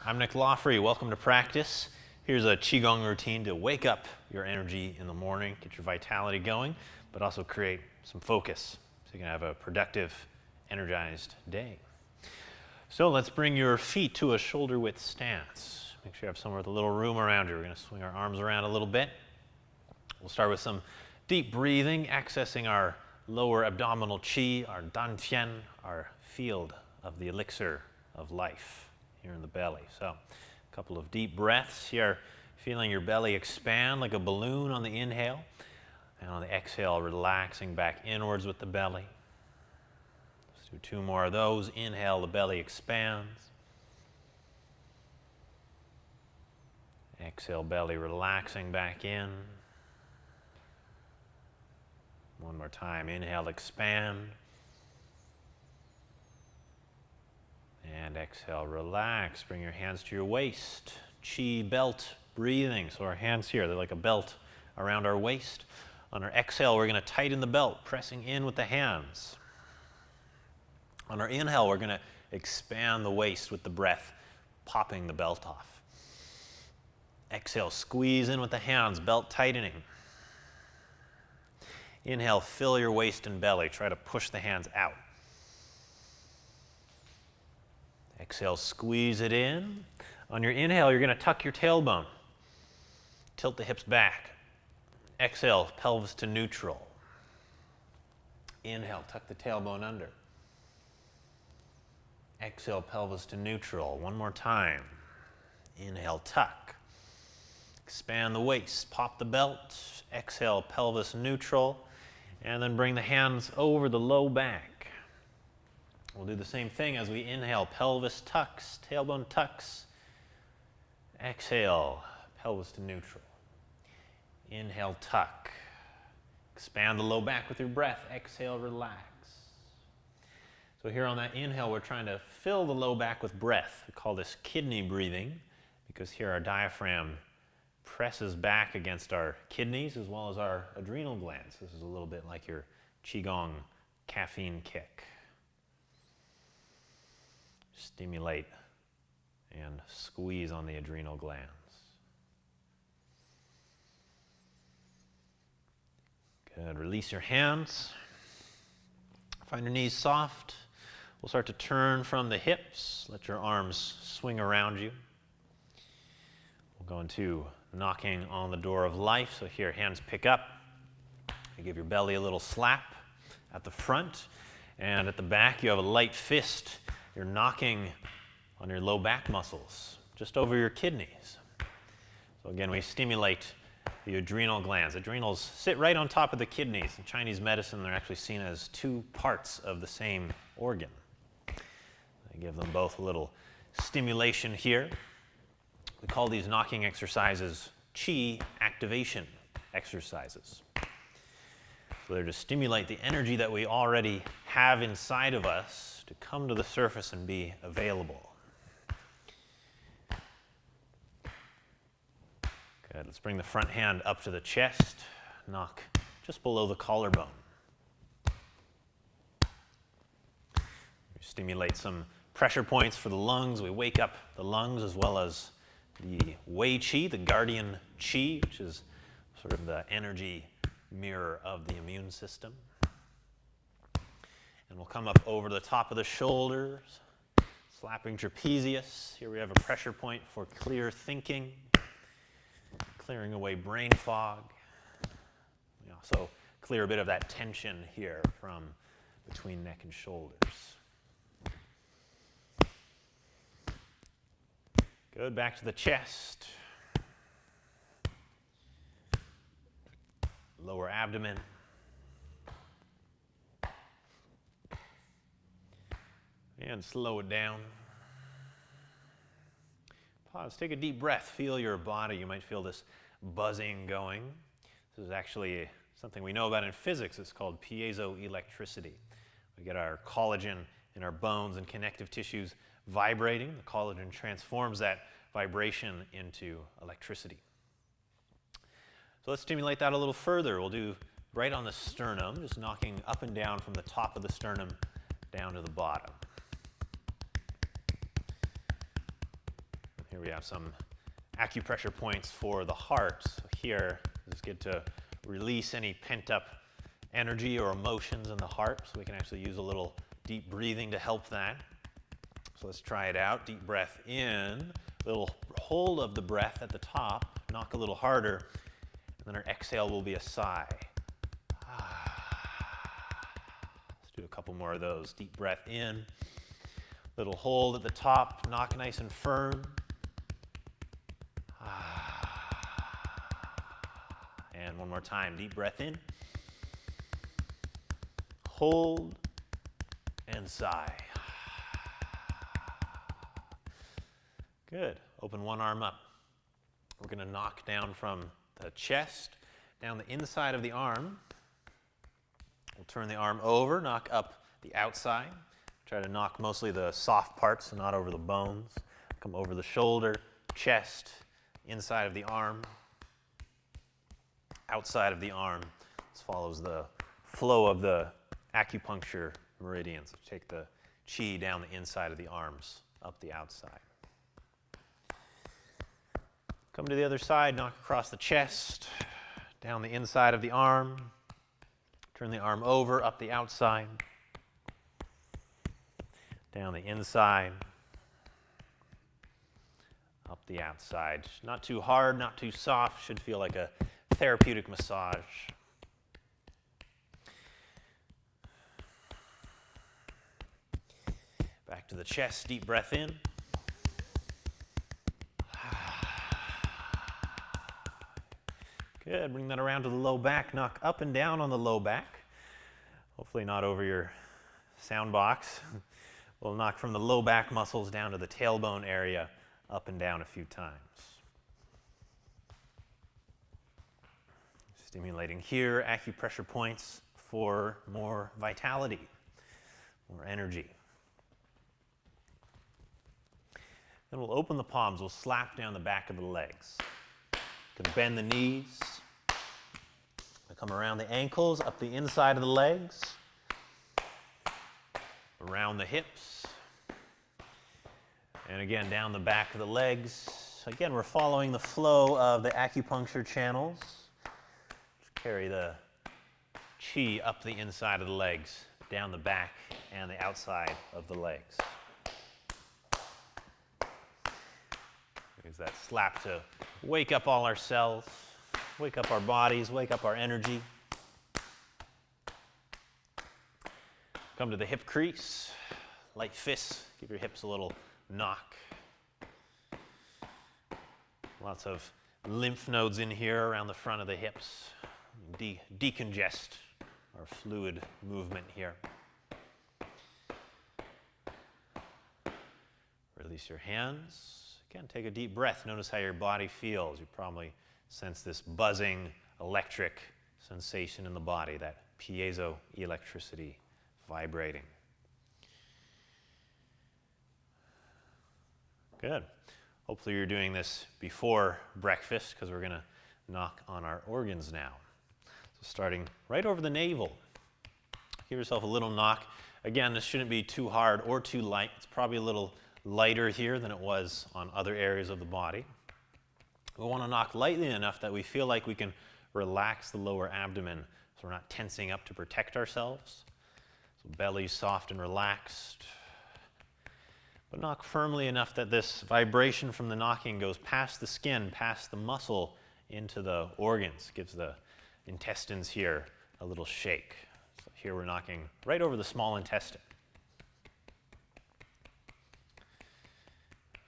I'm Nick Lawfrey. Welcome to practice. Here's a Qigong routine to wake up your energy in the morning, get your vitality going, but also create some focus so you can have a productive, energized day. So let's bring your feet to a shoulder width stance. Make sure you have somewhere with a little room around you. We're going to swing our arms around a little bit. We'll start with some deep breathing, accessing our lower abdominal qi, our dantian, our field of the elixir of life here in the belly. So a couple of deep breaths here, feeling your belly expand like a balloon on the inhale, and on the exhale, relaxing back inwards with the belly. Let's do two more of those. Inhale, the belly expands. Exhale, belly relaxing back in. One more time. Inhale, expand. And exhale, relax. Bring your hands to your waist. Qi belt breathing. So our hands here, they're like a belt around our waist. On our exhale, we're going to tighten the belt, pressing in with the hands. On our inhale, we're going to expand the waist with the breath, popping the belt off. Exhale, squeeze in with the hands, belt tightening. Inhale, fill your waist and belly. Try to push the hands out. Exhale, squeeze it in. On your inhale, you're going to tuck your tailbone. Tilt the hips back. Exhale, pelvis to neutral. Inhale, tuck the tailbone under. Exhale, pelvis to neutral. One more time. Inhale, tuck. Expand the waist, pop the belt. Exhale, pelvis neutral. And then bring the hands over the low back. We'll do the same thing as we inhale. Pelvis tucks, tailbone tucks. Exhale, pelvis to neutral. Inhale, tuck. Expand the low back with your breath. Exhale, relax. So here on that inhale, we're trying to fill the low back with breath. We call this kidney breathing because here our diaphragm presses back against our kidneys as well as our adrenal glands. This is a little bit like your Qigong caffeine kick. Stimulate and squeeze on the adrenal glands. Good. Release your hands. Find your knees soft. We'll start to turn from the hips. Let your arms swing around you. We'll go into knocking on the door of life. So here, hands pick up. You give your belly a little slap at the front. And at the back, you have a light fist. You're knocking on your low back muscles, just over your kidneys. So again, we stimulate the adrenal glands. Adrenals sit right on top of the kidneys. In Chinese medicine, they're actually seen as two parts of the same organ. I give them both a little stimulation here. We call these knocking exercises qi activation exercises. So they're to stimulate the energy that we already have inside of us to come to the surface and be available. Good. Let's bring the front hand up to the chest. Knock just below the collarbone. We stimulate some pressure points for the lungs. We wake up the lungs as well as the Wei Qi, the guardian Qi, which is sort of the energy mirror of the immune system. And we'll come up over the top of the shoulders, slapping trapezius. Here we have a pressure point for clear thinking, clearing away brain fog. We also clear a bit of that tension here from between neck and shoulders. Good, back to the chest. Lower abdomen. And slow it down. Pause, take a deep breath. Feel your body. You might feel this buzzing going. This is actually something we know about in physics. It's called piezoelectricity. We get our collagen in our bones and connective tissues vibrating. The collagen transforms that vibration into electricity. So let's stimulate that a little further. We'll do right on the sternum, just knocking up and down from the top of the sternum down to the bottom. Here we have some acupressure points for the heart. So here, it's good to release any pent-up energy or emotions in the heart. So we can actually use a little deep breathing to help that. So let's try it out. Deep breath in, a little hold of the breath at the top, knock a little harder, and then our exhale will be a sigh. Let's do a couple more of those. Deep breath in, little hold at the top, knock nice and firm. And one more time, deep breath in, hold, and sigh. Good. Open one arm up. We're going to knock down from the chest, down the inside of the arm. We'll turn the arm over, knock up the outside. Try to knock mostly the soft parts and not over the bones. Come over the shoulder, chest, inside of the arm, outside of the arm. This follows the flow of the acupuncture meridians. Take the chi down the inside of the arms, up the outside. Come to the other side, knock across the chest, down the inside of the arm. Turn the arm over, up the outside, down the inside, up the outside. Not too hard, not too soft. Should feel like a therapeutic massage. Back to the chest, deep breath in. Good. Bring that around to the low back. Knock up and down on the low back. Hopefully not over your sound box. We'll knock from the low back muscles down to the tailbone area, up and down a few times. Stimulating here, acupressure points for more vitality, more energy. Then we'll open the palms. We'll slap down the back of the legs. You can bend the knees. Come around the ankles, up the inside of the legs, around the hips, and again down the back of the legs. Again, we're following the flow of the acupuncture channels. Just carry the chi up the inside of the legs, down the back and the outside of the legs. Use that slap to wake up all our cells. Wake up our bodies, wake up our energy. Come to the hip crease, light fists, give your hips a little knock. Lots of lymph nodes in here around the front of the hips. Decongest our fluid movement here. Release your hands. Again, take a deep breath. Notice how your body feels. You probably sense this buzzing, electric sensation in the body, that piezoelectricity vibrating. Good. Hopefully you're doing this before breakfast because we're going to knock on our organs now. So starting right over the navel. Give yourself a little knock. Again, this shouldn't be too hard or too light. It's probably a little lighter here than it was on other areas of the body. We want to knock lightly enough that we feel like we can relax the lower abdomen so we're not tensing up to protect ourselves. So belly soft and relaxed. But knock firmly enough that this vibration from the knocking goes past the skin, past the muscle, into the organs. Gives the intestines here a little shake. So here we're knocking right over the small intestine.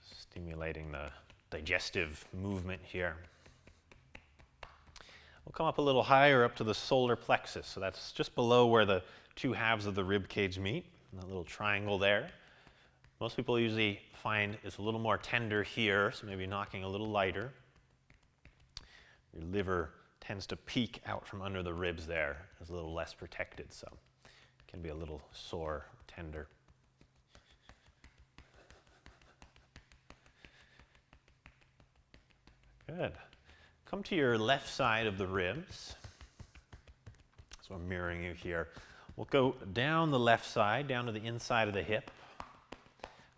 Stimulating the digestive movement here. We'll come up a little higher up to the solar plexus. So that's just below where the two halves of the rib cage meet. That little triangle there. Most people usually find it's a little more tender here, so maybe knocking a little lighter. Your liver tends to peek out from under the ribs there. It's a little less protected, so it can be a little sore, tender. Good. Come to your left side of the ribs. So I'm mirroring you here. We'll go down the left side, down to the inside of the hip.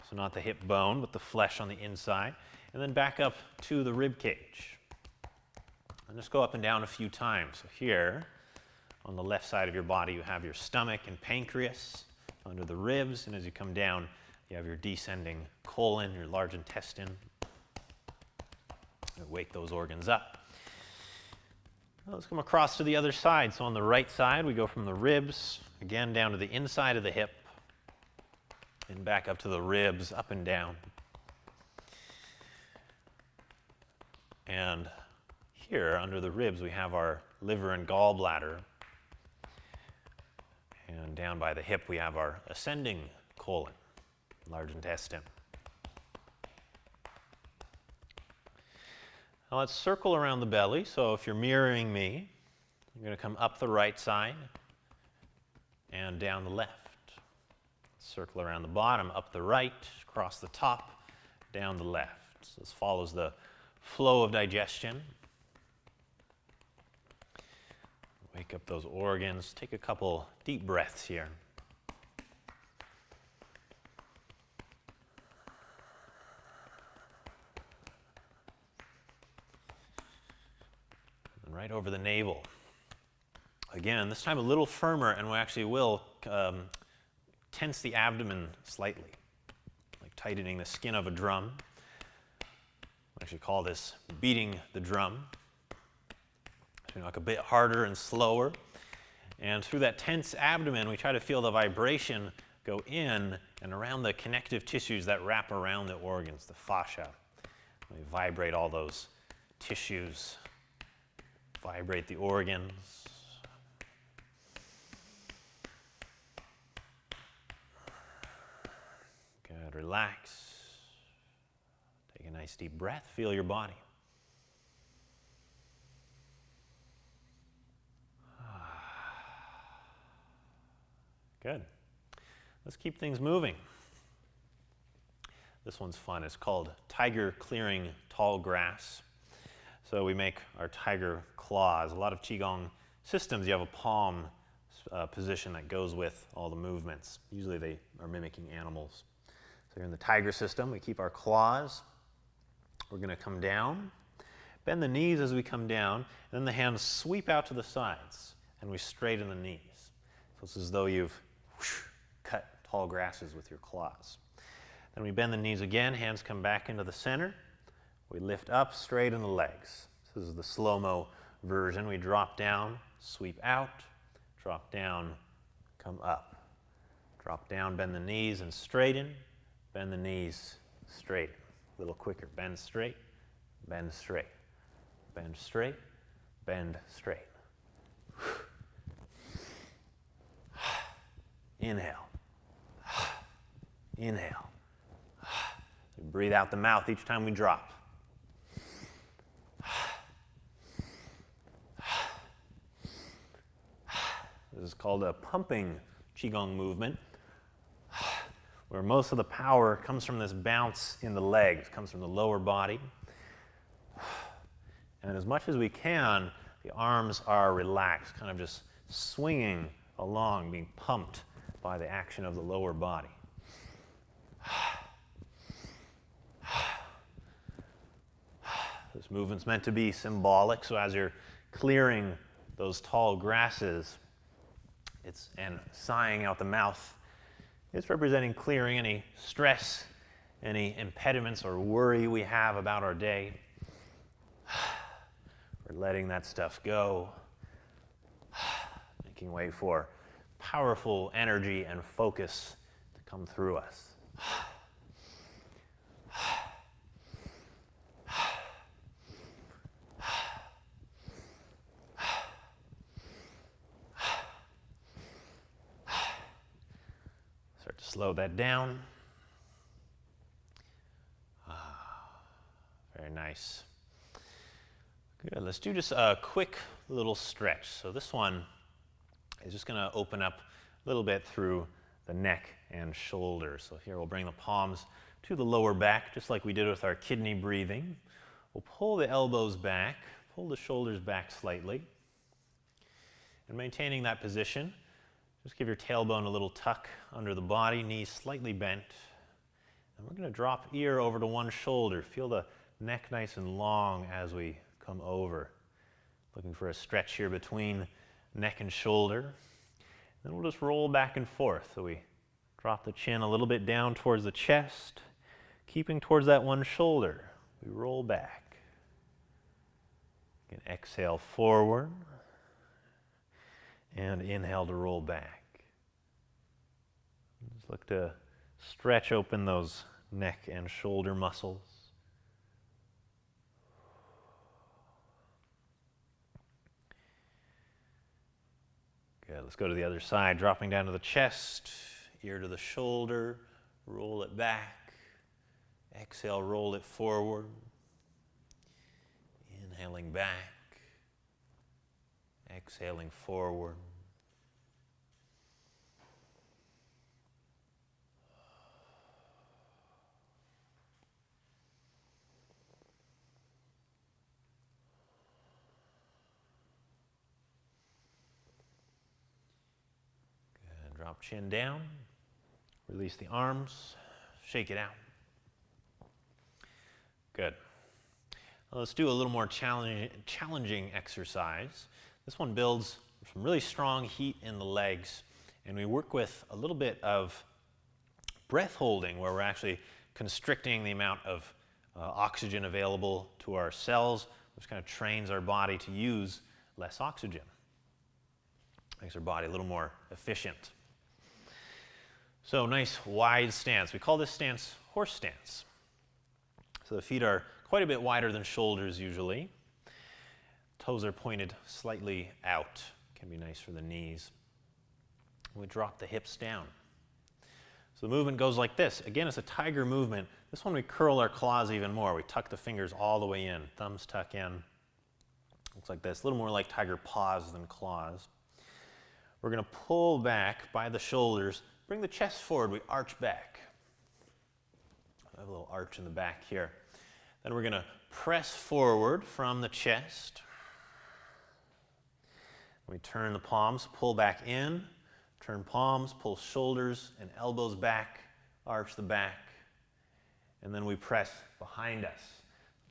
So not the hip bone, but the flesh on the inside. And and then back up to the rib cage. And just go up and down a few times. So here, on the left side of your body, you have your stomach and pancreas under the ribs, and as you come down, you have your descending colon, your large intestine. Wake those organs up. Now let's come across to the other side. So on the right side, we go from the ribs, again down to the inside of the hip, and back up to the ribs, up and down. And here, under the ribs, we have our liver and gallbladder. And down by the hip, we have our ascending colon, large intestine. Now let's circle around the belly. So if you're mirroring me, you're going to come up the right side and down the left. Circle around the bottom, up the right, across the top, down the left. So this follows the flow of digestion. Wake up those organs. Take a couple deep breaths here. And right over the navel. Again, this time a little firmer, and we actually will tense the abdomen slightly, like tightening the skin of a drum. We actually call this beating the drum. So knock a bit harder and slower. And through that tense abdomen, we try to feel the vibration go in and around the connective tissues that wrap around the organs, the fascia. We vibrate all those tissues, vibrate the organs. Good, relax. Take a nice deep breath, feel your body. Good. Let's keep things moving. This one's fun. It's called tiger clearing tall grass. So we make our tiger claws. A lot of Qigong systems, you have a palm position that goes with all the movements. Usually they are mimicking animals. So here in the tiger system, we keep our claws. We're going to come down, bend the knees as we come down, and then the hands sweep out to the sides, and we straighten the knees. So it's as though you've cut tall grasses with your claws. Then we bend the knees again, hands come back into the center. We lift up, straighten the legs. This is the slow-mo version. We drop down, sweep out, drop down, come up. Drop down, bend the knees and straighten, bend the knees, straighten. A little quicker, bend straight, bend straight, bend straight, bend straight. Inhale. Inhale. Breathe out the mouth each time we drop. This is called a pumping Qigong movement, where most of the power comes from this bounce in the legs, comes from the lower body. And as much as we can, the arms are relaxed, kind of just swinging along, being pumped by the action of the lower body. This movement's meant to be symbolic, so as you're clearing those tall grasses and sighing out the mouth, it's representing clearing any stress, any impediments or worry we have about our day. We're letting that stuff go, making way for powerful energy and focus to come through us. Start to slow that down. Very nice. Good. Let's do just a quick little stretch. So this one is just going to open up a little bit through the neck and shoulders. So here we'll bring the palms to the lower back, just like we did with our kidney breathing. We'll pull the elbows back, pull the shoulders back slightly. And maintaining that position, just give your tailbone a little tuck under the body, knees slightly bent. And we're going to drop ear over to one shoulder. Feel the neck nice and long as we come over. Looking for a stretch here between neck and shoulder. Then we'll just roll back and forth. So we drop the chin a little bit down towards the chest, keeping towards that one shoulder. We roll back. You can exhale forward and inhale to roll back. Just look to stretch open those neck and shoulder muscles. Good, let's go to the other side, dropping down to the chest, ear to the shoulder, roll it back. Exhale, roll it forward. Inhaling back. Exhaling forward. Good. Drop chin down. Release the arms. Shake it out. Good. Well, let's do a little more challenging exercise. This one builds some really strong heat in the legs, and we work with a little bit of breath holding where we're actually constricting the amount of oxygen available to our cells, which kind of trains our body to use less oxygen. Makes our body a little more efficient. So nice wide stance. We call this stance horse stance. So the feet are quite a bit wider than shoulders usually. Toes are pointed slightly out. Can be nice for the knees. We drop the hips down. So the movement goes like this. Again, it's a tiger movement. This one we curl our claws even more. We tuck the fingers all the way in. Thumbs tuck in. Looks like this. A little more like tiger paws than claws. We're going to pull back by the shoulders. Bring the chest forward. We arch back. I have a little arch in the back here. Then we're going to press forward from the chest. We turn the palms, pull back in, turn palms, pull shoulders and elbows back, arch the back, and then we press behind us.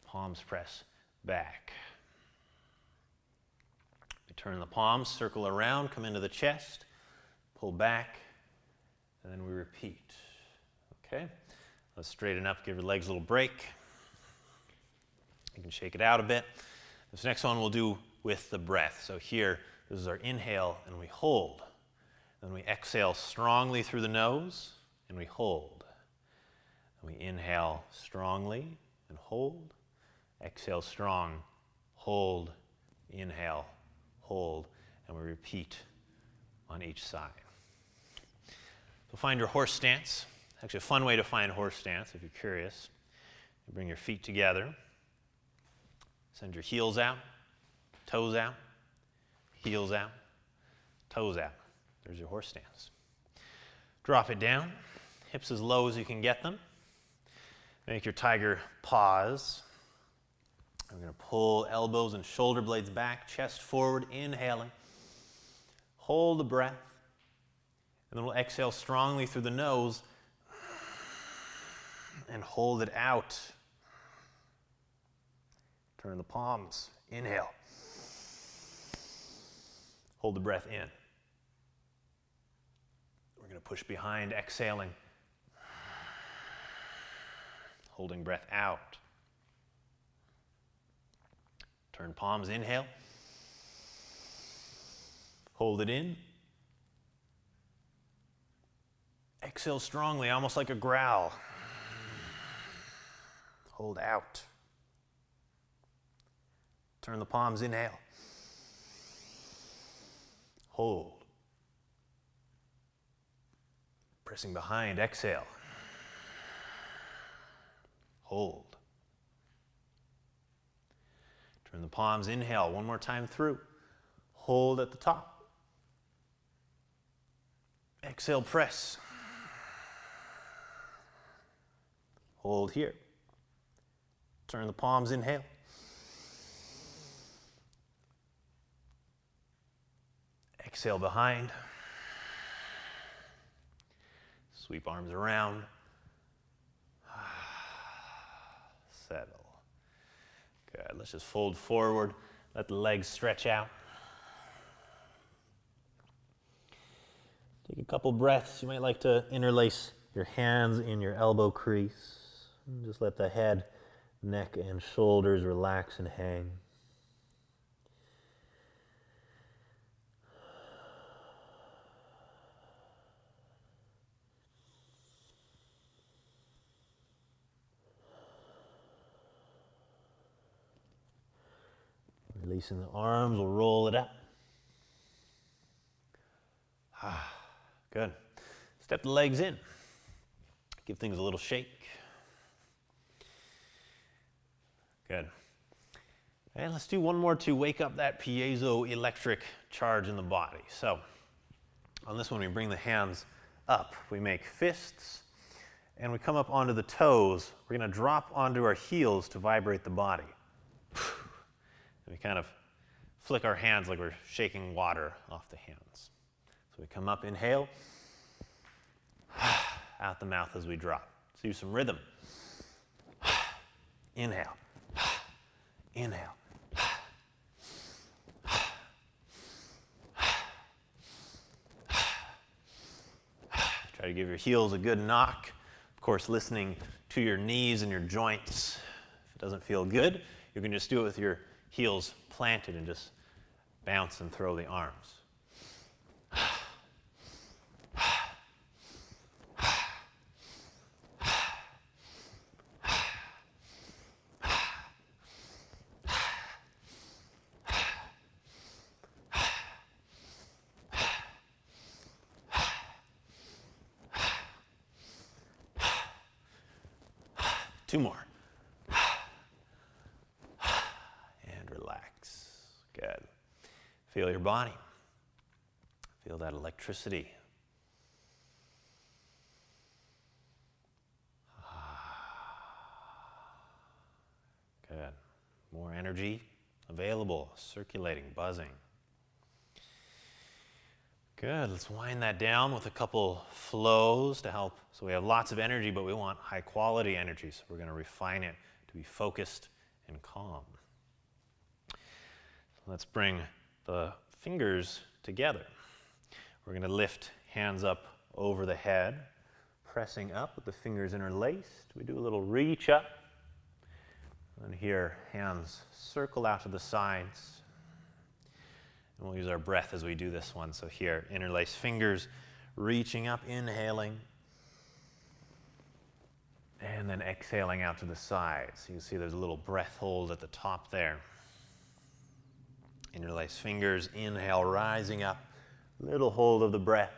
Palms press back. We turn the palms, circle around, come into the chest, pull back, and then we repeat. Okay? Let's straighten up, give your legs a little break. You can shake it out a bit. This next one we'll do with the breath. So here, this is our inhale, and we hold. Then we exhale strongly through the nose, and we hold. And we inhale strongly and hold. Exhale strong, hold, inhale, hold, and we repeat on each side. So find your horse stance. Actually, a fun way to find horse stance, if you're curious. You bring your feet together. Send your heels out, toes out, heels out, toes out. There's your horse stance. Drop it down, hips as low as you can get them. Make your tiger pause. I'm going to pull elbows and shoulder blades back, chest forward, inhaling. Hold the breath. And then we'll exhale strongly through the nose and hold it out. Turn the palms. Inhale. Hold the breath in. We're going to push behind, exhaling. Holding breath out. Turn palms, inhale. Hold it in. Exhale strongly, almost like a growl. Hold out. Turn the palms, inhale. Hold. Pressing behind, exhale. Hold. Turn the palms, inhale. One more time through. Hold at the top. Exhale, press. Hold here. Turn the palms, inhale. Exhale behind. Sweep arms around. Settle. Good. Let's just fold forward. Let the legs stretch out. Take a couple breaths. You might like to interlace your hands in your elbow crease. And just let the head, neck, and shoulders relax and hang. Releasing the arms, we'll roll it up. Good. Step the legs in. Give things a little shake. Good. And let's do one more to wake up that piezoelectric charge in the body. So on this one, we bring the hands up. We make fists, and we come up onto the toes. We're going to drop onto our heels to vibrate the body. And we kind of flick our hands like we're shaking water off the hands. So we come up, inhale, out the mouth as we drop. Let's do some rhythm. Inhale, inhale. Try to give your heels a good knock. Of course, listening to your knees and your joints. If it doesn't feel good, you can just do it with your heels planted and just bounce and throw the arms. Two more. Good. Feel your body. Feel that electricity. Good. More energy available, circulating, buzzing. Good. Let's wind that down with a couple flows to help. So we have lots of energy, but we want high quality energy. So we're going to refine it to be focused and calm. Let's bring the fingers together. We're going to lift hands up over the head, pressing up with the fingers interlaced. We do a little reach up. And here, hands circle out to the sides. And we'll use our breath as we do this one. So here, interlace fingers, reaching up, inhaling. And then exhaling out to the sides. So you can see there's a little breath hold at the top there. Interlace fingers, inhale, rising up, little hold of the breath,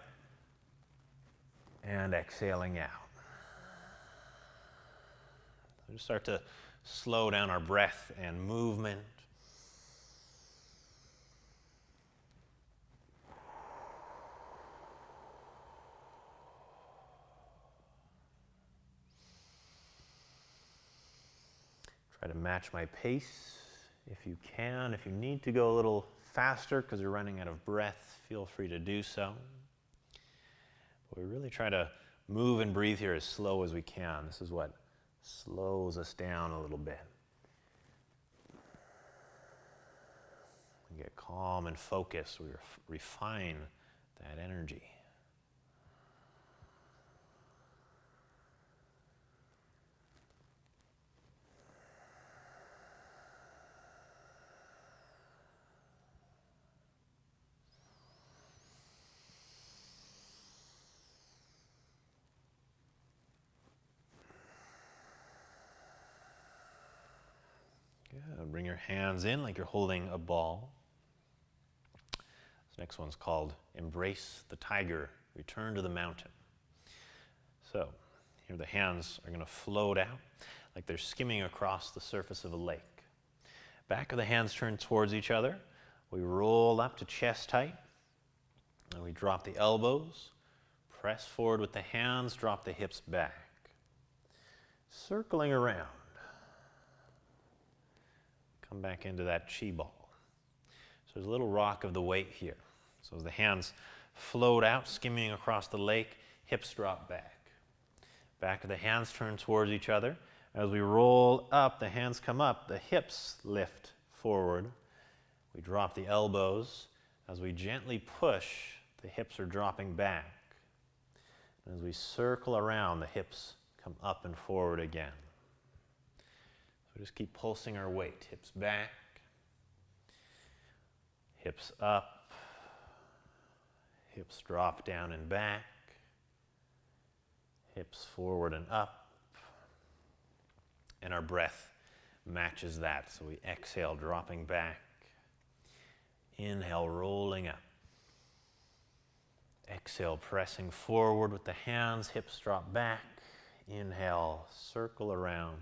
and exhaling out. So just start to slow down our breath and movement. Try to match my pace. If you can, if you need to go a little faster because you're running out of breath, feel free to do so. But we really try to move and breathe here as slow as we can. This is what slows us down a little bit. We get calm and focused. We refine that energy. Good. Bring your hands in like you're holding a ball. This next one's called Embrace the Tiger, Return to the Mountain. So here the hands are going to float out like they're skimming across the surface of a lake. Back of the hands turn towards each other. We roll up to chest height. And we drop the elbows. Press forward with the hands, drop the hips back. Circling around. Come back into that chi ball. So there's a little rock of the weight here. So as the hands float out, skimming across the lake, hips drop back. Back of the hands turn towards each other. As we roll up, the hands come up, the hips lift forward. We drop the elbows. As we gently push, the hips are dropping back. And as we circle around, the hips come up and forward again. So just keep pulsing our weight. Hips back, hips up, hips drop down and back, hips forward and up. And our breath matches that. So we exhale, dropping back. Inhale, rolling up. Exhale, pressing forward with the hands, hips drop back. Inhale, circle around.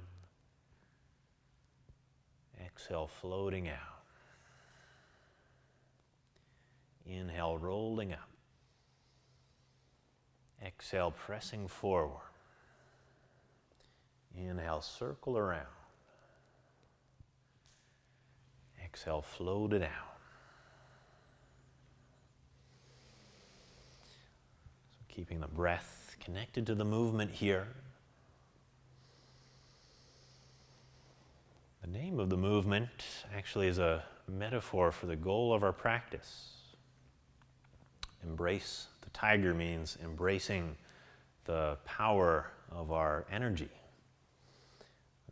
Exhale, floating out. Inhale, rolling up. Exhale, pressing forward. Inhale, circle around. Exhale, float it out. So keeping the breath connected to the movement here. The name of the movement actually is a metaphor for the goal of our practice. Embrace the tiger means embracing the power of our energy.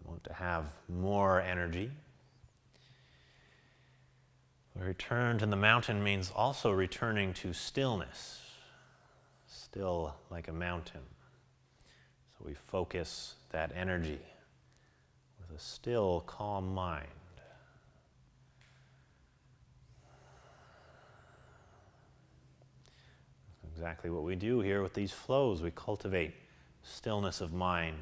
We want to have more energy. Return to the mountain means also returning to stillness, still like a mountain. So we focus that energy with a still, calm mind. That's exactly what we do here with these flows. We cultivate stillness of mind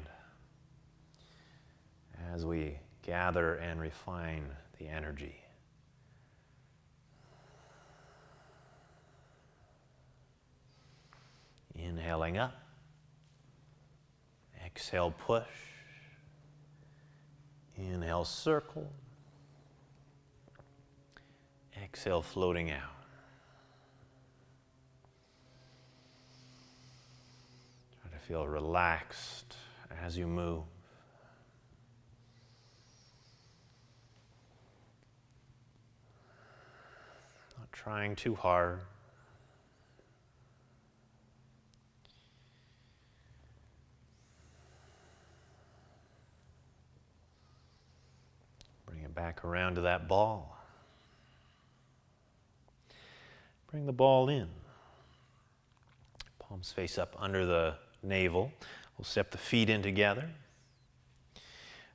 as we gather and refine the energy. Inhaling up, exhale, push, inhale, circle, exhale, floating out. Try to feel relaxed as you move. Not trying too hard. Back around to that ball. Bring the ball in. Palms face up under the navel. We'll step the feet in together.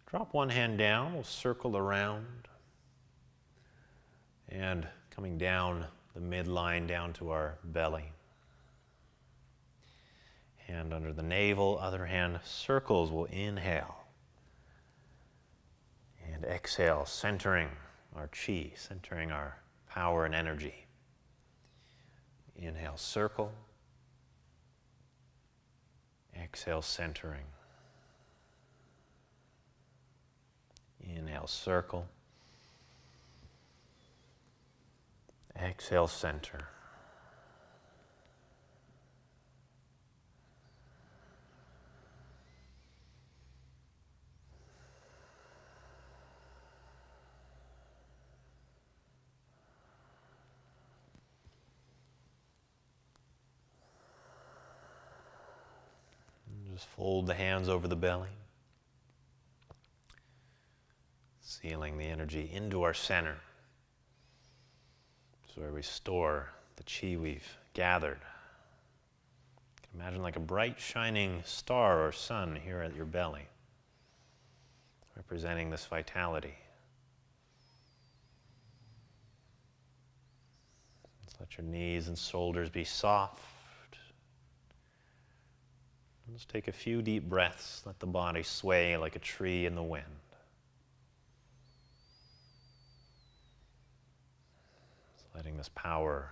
Drop one hand down. We'll circle around. And coming down the midline down to our belly. Hand under the navel, other hand circles. We'll inhale. And exhale, centering our chi, centering our power and energy. Inhale, circle. Exhale, centering. Inhale, circle. Exhale, center. Just fold the hands over the belly, sealing the energy into our center. So where we store the chi we've gathered. You can imagine like a bright shining star or sun here at your belly, representing this vitality. Just let your knees and shoulders be soft. Just take a few deep breaths. Let the body sway like a tree in the wind. Just letting this power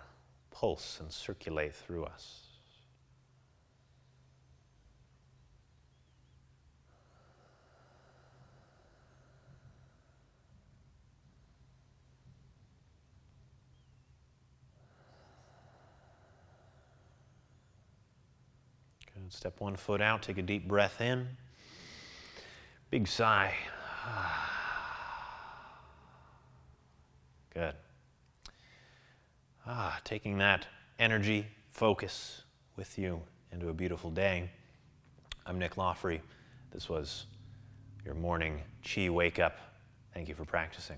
pulse and circulate through us. Step one foot out, take a deep breath in. Big sigh. Good. Taking that energy, focus with you into a beautiful day. I'm Nick Lawfrey. This was your morning Qi Wake Up. Thank you for practicing.